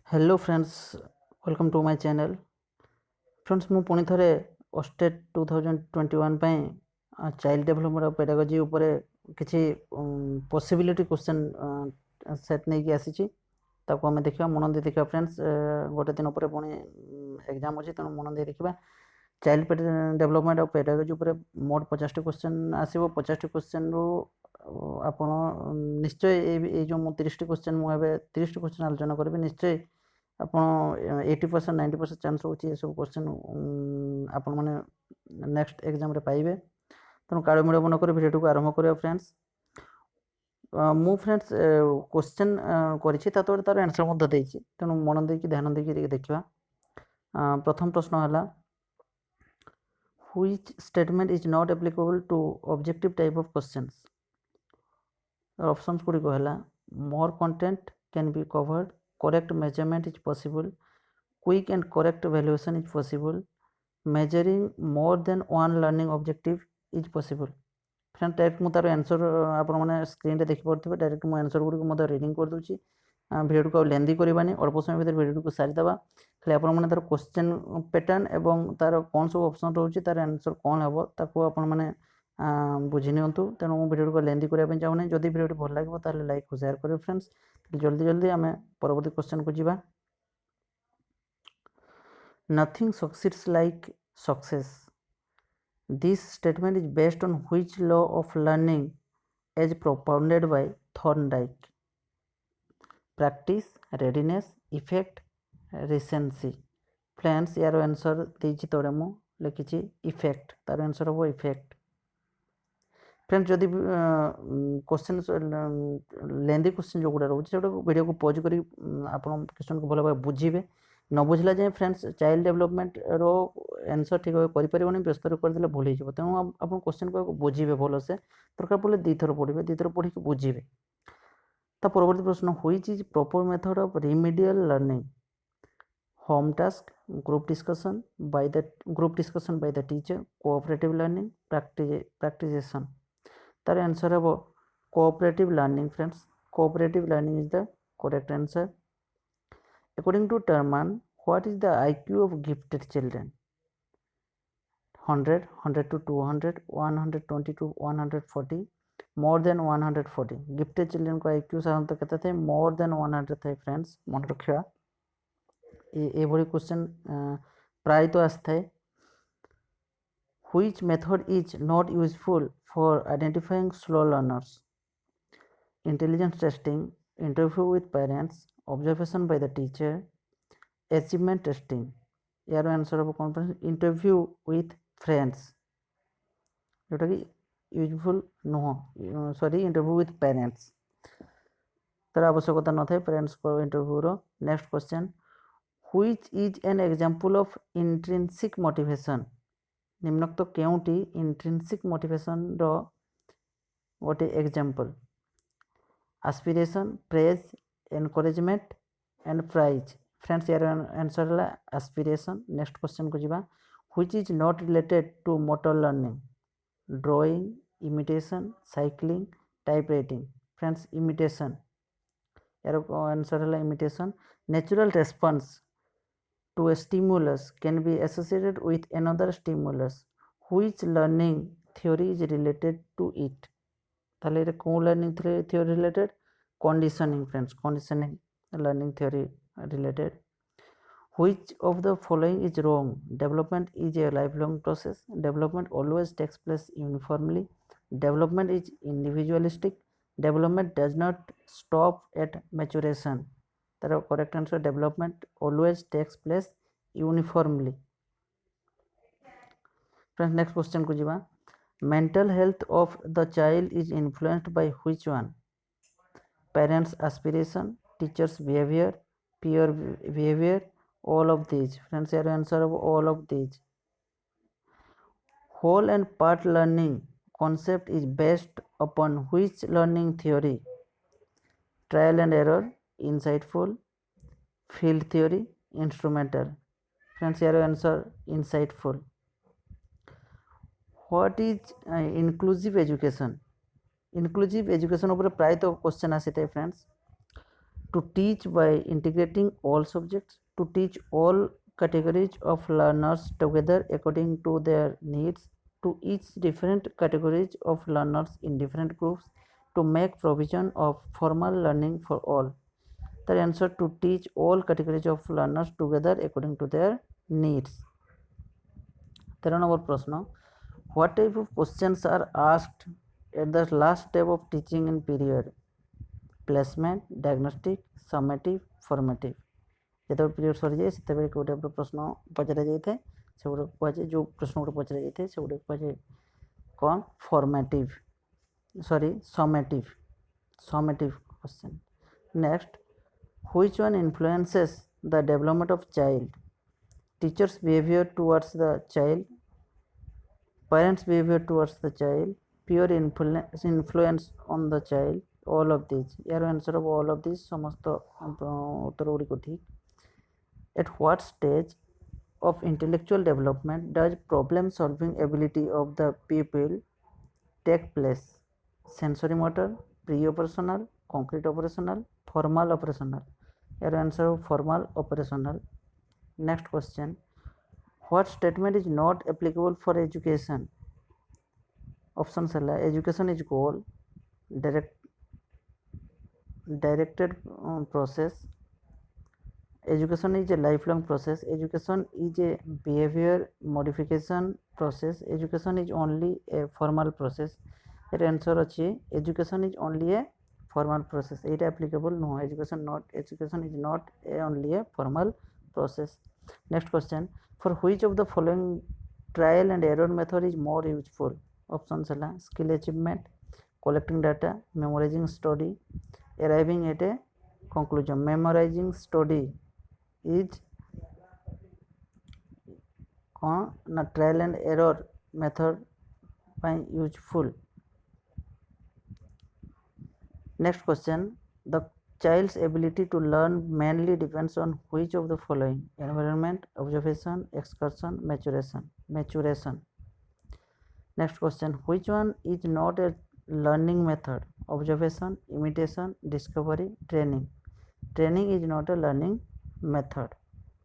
Hello friends, welcome to my channel. Friends मु पुणी थरे ओस्टेट 2021 ପାଇଁ ଚାଇଲ୍ଡ ଡେଭଲପମେଣ୍ଟ ଅଫ ପେଡାଗୋଜି ଉପରେ କିଛି ପସିବିଲିଟି କ୍ୱେଶ୍ଚନ୍ ସେଟ୍ ନେଇକି ଆସିଛି। ତାକୁ ଆମେ ଦେଖିବା, ମନ ଦେଇ ଦେଖିବା फ्रेंड्स। ଗୋଟେ ଦିନ ପରେ ପୁଣି ଏକ୍ଜାମ୍ ଅଛି, ତେଣୁ ମନ ଦେଇ ଦେଖିବା। ଚାଇଲ୍ଡ ଡେଭଲପମେଣ୍ଟ ଅଫ ପେଡାଗୋଜି ଉପରେ ମୋଟ 50ଟି କ୍ୱେଶ୍ଚନ୍ ଆସିବ। 50ଟି କ୍ୱେଶ୍ଚନ୍ରୁ ଆପଣ ନିଶ୍ଚୟ ଏଇ ଯେଉଁ ମୁଁ 30ଟି କ୍ୱେଶ୍ଚନ୍ ମୁଁ ଏବେ 30ଟି କ୍ୱେଶ୍ଚନ୍ ଆଲୋଚନା କରିବି, ନିଶ୍ଚୟ ଆପଣ 80% 90% ଚାନ୍ସ ରହୁଛି ଏସବୁ କ୍ୱେଶ୍ଚନ୍ ଆପଣମାନେ ନେକ୍ସଟ ଏକ୍ଜାମ୍ରେ ପାଇବେ। ତେଣୁ କାଳ ବିଳମ୍ବ ନ କରି ଭିଡ଼ିଓଟିକୁ ଆରମ୍ଭ କରିବା फ्रेंड्स। ମୁଁ फ्रेंड्स क्वेश्चन କରିଛି, ତା ତଳେ ତାର ଆନ୍ସର ମଧ୍ୟ ଦେଇଛି, ତେଣୁ ମନ ଦେଇକି ଧ୍ୟାନ ଦେଇକି ଟିକେ ଦେଖିବା। ପ୍ରଥମ ପ୍ରଶ୍ନ ହେଲା, which statement is not applicable to objective type of questions? Options गुड़िक है, more content can be covered, correct measurement is possible, quick and correct valuation is possible, measuring more than one learning objective is possible. Friend direct मुझे तार आंसर आप screen रे देखिपे, direct मुझे आंसर गुड़िक रिडिंग कर दूसरी। भिडियो को लेंदी करवानी, अल्प समय भर भिडियो को सारीदे। खाली आप तार क्वेश्चन पैटर्न एवं तार कौन सब ऑप्शन रोचे, तार आंसर कौन हम ताको आपण मैंने बुझी नियंतु। तेणु मुझे भिडियो को लेंदी करने चाहूनी। जदि भिडियो भल लगे ताहले लाइक और शेयर करें फ्रेंड्स। जल्दी जल्दी आम परवर्ती क्वेश्चन को जीवा। Nothing succeeds like success, this statement is based on which law of learning as propounded by Thorndike? Practice, readiness, effect, recency. Friends यार आंसर देछि तोड़े मु लिखी इफेक्ट, तार आंसर हम इफेक्ट। फ्रेंड्स जदि क्वेश्चन लेंदी क्वेश्चन जो गुड़ा रोचे से वीडियो को पॉज कर क्वेश्चन को भल भाव बुझे। न बुझला जाए फ्रेंड्स चाइल्ड डेवलपमेंट रो आंसर ठीक भाव करें, व्यस्त करदे भूल हो। तेणु आप क्वेश्चन को बुझे भल से, दरकार पड़े दुईथर पढ़े, दुईथर पढ़ी बुझे। तो परवर्ती प्रश्न, which is proper method of remedial learning? Home task, group discussion by the teacher, cooperative learning, प्रैक्टिसेशन। तार आंसर है cooperative learning friends. Cooperative learning is the correct answer. According to Terman, what is the IQ of gifted children? 100, 100 to 200, 120 to 140, more than 140। Gifted children को IQ साधारणतः केते थाए? More than 100 थाए friends, मन रखिया। ये भली क्वेश्चन प्राय तो आस्थाए। Which method is not useful for identifying slow learners? Intelligence testing, interview with parents, observation by the teacher, achievement testing। यार आंसर हम कौन? इंटरव्यू विथ फ्रेंड्स, जोटा कि यूजफुल नुह, सॉरी इंटरव्यू विथ पेरेंट्स, तार आवश्यकता न थाए पेरेंट्स को इंटरव्यू रो। Next question, which is an example of intrinsic motivation? निम्नोक्त केउटी इंट्रिंसिक मोटिवेशन रो गोटे example? Aspiration, praise, encouragement and prize. Friends यार आंसर है एस्पिरेशन। नेक्स्ट क्वेश्चन को जीवा, which is not related to motor learning? Drawing, imitation, cycling, typewriting. Friends imitation, यार answer है imitation. Natural response to a stimulus can be associated with another stimulus. Which learning theory is related to it? ताले रे कौन learning theory related? Conditioning friends, conditioning learning theory related। Which of the following is wrong? Development is a lifelong process. Development always takes place uniformly. Development is individualistic. Development does not stop at maturation। तार correct answer development always takes place uniformly. Friends next question को जीवा, mental health of the child is influenced by which one? Parents aspiration, teachers behaviour, peer behaviour, all of these. Friends यार answer of all of these. Whole and part learning concept is based upon which learning theory? Trial and error, insightful, field theory, instrumental। Friends यार answer insightful। What is inclusive education? Inclusive education ऊपर प्राय तो क्वेश्चन आसी था friends. to teach by integrating all subjects, to teach all categories of learners together according to their needs, to each different categories of learners in different groups, to make provision of formal learning for all. The answer: to teach all categories of learners together according to their needs. 13 number प्रश्न, what type of questions are asked at the last step of teaching in period? Placement, diagnostic, summative, formative. ଯେତେବେଳେ period ସରିଯାଏ ସେତେବେଳେ କେଉଁ ଟାଇପ୍ର ପ୍ରଶ୍ନ ପଚରାଯାଇଥାଏ, ସେଗୁଡ଼ାକୁ କୁହାଯାଏ, ଯେଉଁ ପ୍ରଶ୍ନ ଗୁଡ଼ିକ ପଚରାଯାଇଥାଏ ସେଗୁଡ଼ିକୁ କୁହାଯାଏ କ'ଣ? Formative, sorry summative question. Next, which one influences the development of child? Teachers behavior towards the child, parents behavior towards the child, peer influence on the child, all of these. यार answer of all of these समस्त उत्तर गुड़िक ठीक। At what stage of intellectual development does problem solving ability of the pupil take place? Sensory motor, pre-operational, concrete operational, formal operational. यार answer of formal operational. Next question, what statement is not applicable for education? Options है education is goal, directed process, education is a lifelong process, education is a behavior modification process, education is only a formal process. Your answer अच्छी, education is only a formal process. It applicable no, education is not only a formal process. Next question, for which of the following trial and error method is more useful? Options है skill achievement, collecting data, memorizing study, arriving at a conclusion. Memorizing study is कौन ना trial and error method ପାଇଁ useful. Next question, the child's ability to learn mainly depends on which of the following? Environment, observation, excursion, maturation. Next question, which one is not a learning method? Observation, imitation, discovery, training. Training is not a learning method,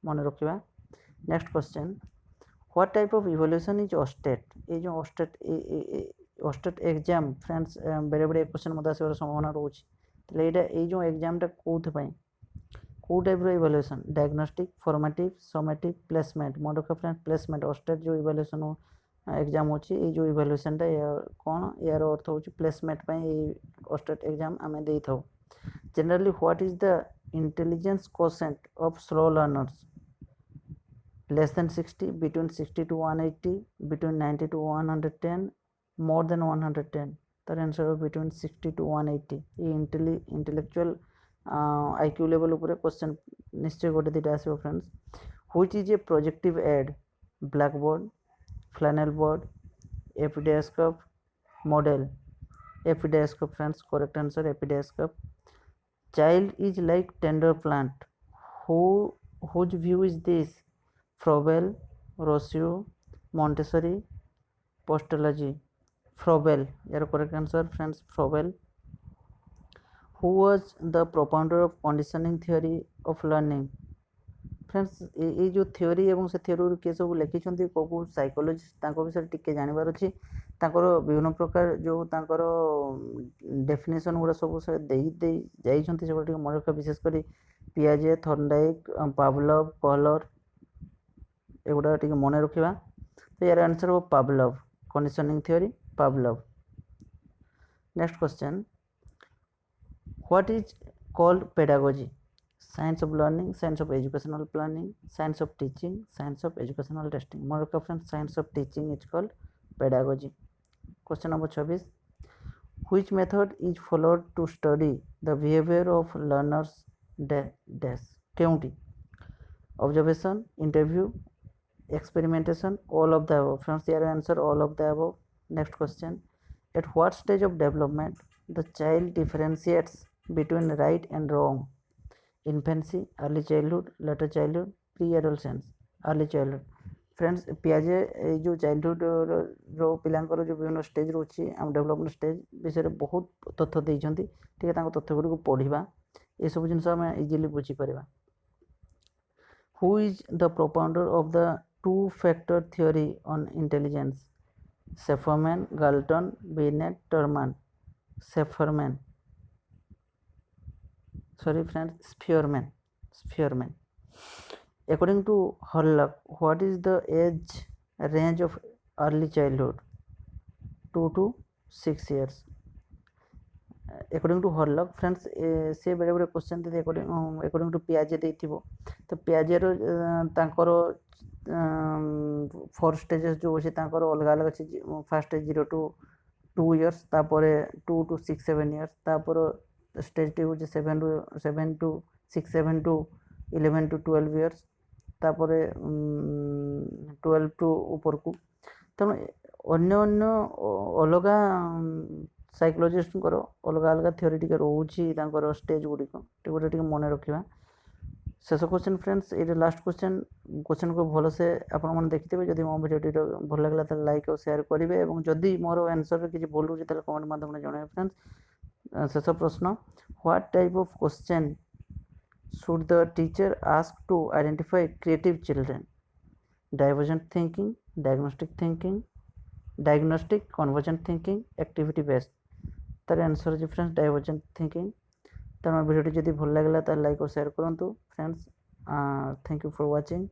मन रखा। Next question, what type of evolution is ऑस्टेट? ये जो Oersted exam friends बेरे बेरे question मत आसबार संभावना रोचे, तो ये जो एग्जामटा कौन कौ type evolution? Diagnostic, formative, summative, placement. मन रखा फ्रेंड्स प्लेसमेंट। ऑस्टेट जो इवोल्यूशन एग्जाम अच्छी, ये जो इवोल्यूशनटा कौन यार अर्थ हो प्लेसमेंट ऑस्टेट एग्जाम आम दे था। Generally what is the intelligence quotient of slow learners? Less than 60, between 60 to 180, between 90 to 110, more than 110. The answer of between 60 to 180. ये intellectual IQ level ऊपर क्वेश्चन निश्चय गोटे दीटा आसो friends. which is a projective aid? blackboard, flannel board, epidioscope, model. epidioscope friends, correct answer epidioscope. Child is like tender plant. Whose view is this? Froebel, Rousseau, Montessori, Postology. Froebel. Your correct answer friends, Froebel. Who was the propounder of conditioning theory of learning? Friends ये जो theory एवं से theory किए सब लिखी कौ psychologist विषय T जानवर अच्छी विभिन्न प्रकार जो डेफिनेशन गुड़ा सब जाइए मन रखा। विशेषकर पियाजे, थर्नडाइक, पावलोव, कहलर एगुड़ा मन रखा। तो यार आंसर हो Pavlov, conditioning theory Pavlov. Next question, what is called pedagogy? Science of learning, science of educational planning, science of teaching, science of educational testing. More friends, science of teaching is called pedagogy. Question number 26, which method is followed to study the behavior of learners dash? Keunti? Observation, interview, experimentation, all of the above. Friends, your answer all of the above. Next question, at what stage of development the child differentiates between right and wrong? Infancy, early childhood, later childhood, pre-adolescence, early childhood. Friends पियाजे जो childhood रो पिलांकर जो विभिन्न stage रोची आम development stage विषय बहुत तथ्य देइछंती ठीक है। तथ्य गुड़ी पढ़ा ये सब जिन आम इजिली बुझीपर who is the propounder of the two factor theory on intelligence Spearman Galton Binet Terman Spearman sorry friends spearman according to Hurlock what is the age range of early childhood 2 to 6 years according to Hurlock friends से बेले बेले question they according to Piaget देथिबो तो Piaget रो तांकर 4 stages जो अछि तांकर अलग अलग अछि फर्स्ट स्टेज 0 to 2 years तापरे 2 to 6 7 years तापर स्टेज टी होछि 7 to 6 7 to 11 to 12 years तापरे 12 to ऊपर को तेणु अन्य अन्य अलग साइकोलॉजिस्ट अलग अलग थियोरी टिके रोची तांकर स्टेज गुड़िक टिके मन रखा शेष क्वेश्चन फ्रेंड्स ये लास्ट क्वेश्चन को भलसे आपने देखिथे जब मो भिडियोटी भल लगे तो लाइक और शेयर करेंगे और जदि मोर आंसर किसी भूल हो कमेंट माध्यम जन फ्रेंड्स शेष प्रश्न what type of question should the teacher ask to identify creative children divergent thinking diagnostic convergent thinking activity based तार आंसर है फ्रेंड्स डाइवर्जेंट थिंकिंग तेणु भिडियोटी जब भल लगे तो लाइक और शेयर करूँ friends thank you for watching